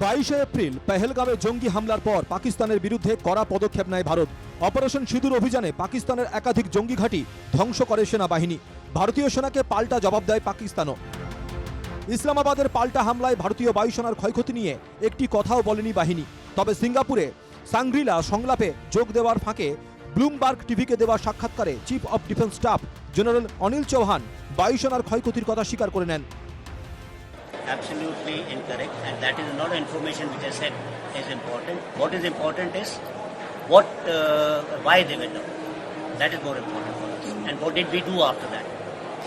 22 April পেহেলগামে জঙ্গি হামলার পর পাকিস্তানের বিরুদ্ধে কড়া পদক্ষেপ নেয় ভারত। অপারেশন সিঁদুর অভিযানে পাকিস্তানের একাধিক জঙ্গি ঘাঁটি ধ্বংস করে সেনাবাহিনী। ভারতীয় সেনাকে পাল্টা জবাব দেয় পাকিস্তানও। ইসলামাবাদের পাল্টা হামলায় ভারতীয় বায়ুসেনার ক্ষয়ক্ষতি নিয়ে একটি কথাও বলেনি বাহিনী। তবে সিঙ্গাপুরে সাংগ্রিলা সংলাপে যোগ দেওয়ার ফাঁকে ব্লুমবার্গ টিভিকে দেওয়া সাক্ষাৎকারে chief of defence staff general Anil Chauhan বায়ুসেনার ক্ষয়ক্ষতির কথা স্বীকার করে নেন। Absolutely incorrect, and that is not information which I said is important. What is important is why they went down. That is more important for us. And what did we do after that?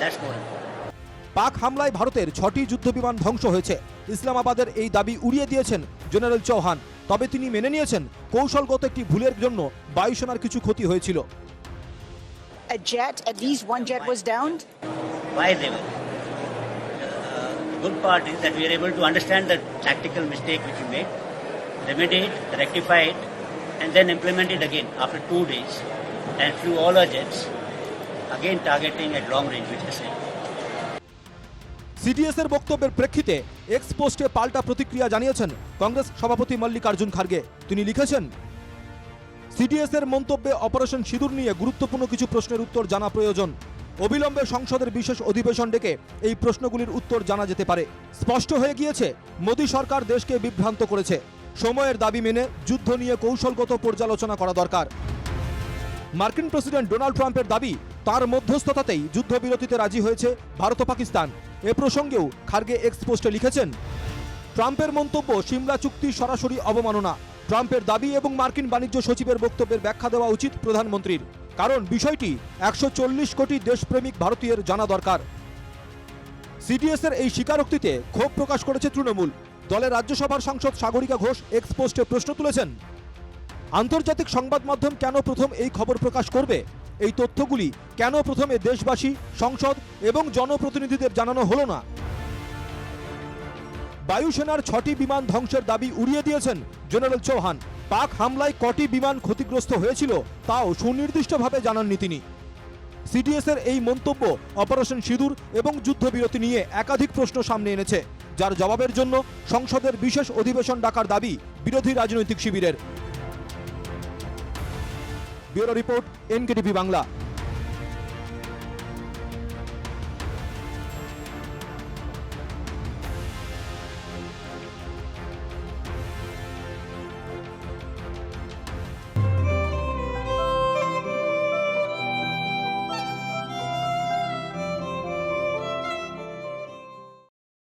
That's more important. পাক হামলায় ভারতের 6টি যুদ্ধবিমান ধ্বংস হয়েছে। ইসলামাবাদের এই দাবি উড়িয়ে দিয়েছেন জেনারেল চৌহান। তবে তিনি মেনে নিয়েছেন কৌশলগত একটি ভুলের জন্য বায়ুসেনার কিছু ক্ষতি হয়েছিল। At least one jet was downed. Why they went? Good part is that we are able to understand the tactical mistake which we made, remedy it, rectify it, and then implement it again after 2 days, and flew all our jets, again targeting at long range, which I said. CDS এর বক্তব্যের প্রেক্ষিতে x পোস্টে পাল্টা প্রতিক্রিয়া জানিয়েছেন কংগ্রেস সভাপতি মল্লিকার্জুন খার্গে। তিনি লিখেছেন, সিডিএস এর মন্তব্যে অপারেশন সিঁদুর নিয়ে গুরুত্বপূর্ণ কিছু প্রশ্নের উত্তর জানা প্রয়োজন। অবিলম্বে সংসদের বিশেষ অধিবেশন ডেকে এই প্রশ্নগুলির উত্তর জানা যেতে পারে। স্পষ্ট হয়ে গিয়েছে মোদী সরকার দেশকে বিভ্রান্ত করেছে। সময়ের দাবি মেনে যুদ্ধ নিয়ে কৌশলগত পর্যালোচনা করা দরকার। মার্কিন প্রেসিডেন্ট ডোনাল্ড ট্রাম্পের দাবি তার মধ্যস্থতাতেই যুদ্ধবিরতিতে রাজি হয়েছে ভারত ও পাকিস্তান। এ প্রসঙ্গেও খার্গে এক্স পোস্টে লিখেছেন, ট্রাম্পের মন্তব্য সিমলা চুক্তি সরাসরি অবমাননা। ট্রাম্পের দাবি এবং মার্কিন বাণিজ্য সচিবের বক্তব্যের ব্যাখ্যা দেওয়া উচিত প্রধানমন্ত্রীর, কারণ বিষয়টি 140 কোটি দেশপ্রেমিক ভারতীয়ের জানা দরকার। সিডিএস এর এই স্বীকারোক্তিতে ক্ষোভ প্রকাশ করেছে তৃণমূল। দলের রাজ্যসভার সাংসদ সাগরিকা ঘোষ এক্স পোস্টে প্রশ্ন তুলেছেন, আন্তর্জাতিক সংবাদ মাধ্যম কেন প্রথম এই খবর প্রকাশ করবে? এই তথ্যগুলি কেন প্রথমে দেশবাসী, সংসদ এবং জনপ্রতিনিধিদের জানানো হলো না? বায়ুসেনার 6টি বিমান ধ্বংসের দাবি উড়িয়ে দিয়েছেন জেনারেল চৌহান। পাক হামলায় কটি বিমান ক্ষতিগ্রস্ত হয়েছিল তাও সুনির্দিষ্টভাবে জানাননি তিনি। সিডিএস এর এই মন্তব্য অপারেশন সিঁদুর এবং যুদ্ধবিরতি নিয়ে একাধিক প্রশ্ন সামনে এনেছে, যার জবাবের জন্য সংসদের বিশেষ অধিবেশন ডাকার দাবি বিরোধী রাজনৈতিক শিবিরের। Bureau report, NKTV Bangla.